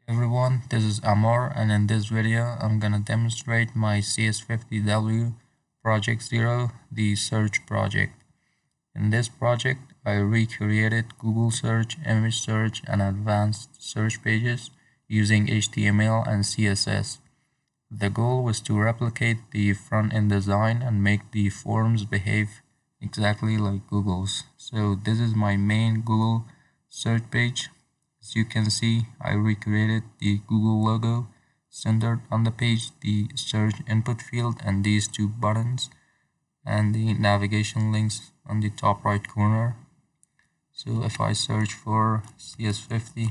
Everyone, this is Amor, and in this video I'm gonna demonstrate my CS50W Project Zero, the search project. In this project, I recreated Google search, image search, and advanced search pages using HTML and CSS. The goal was to replicate the front-end design and make the forms behave exactly like Google's. So this is my main Google search page. As you can see, I recreated the Google logo centered on the page, the search input field, and these two buttons, and the navigation links on the top right corner. So if I search for CS50, you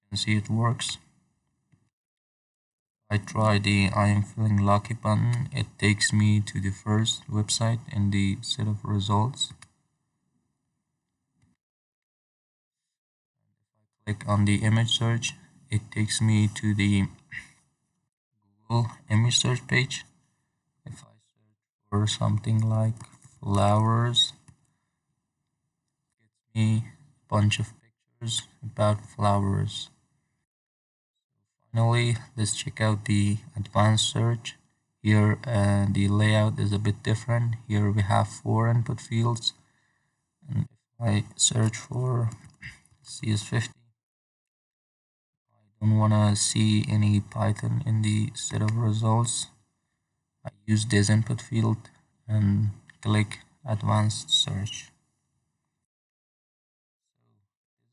can see it works. I try the I am feeling lucky button. It takes me to the first website in the set of results. Click on the image search. It takes me to the Google image search page. If I search for something like flowers, it gives me a bunch of pictures about flowers. Finally, let's check out the advanced search. Here the layout is a bit different. Here we have 4 input fields, and if I search for CS50, I don't want to see any Python in the set of results. I use this input field and click advanced search.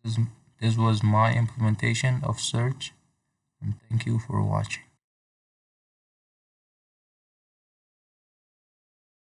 This was my implementation of search, and thank you for watching.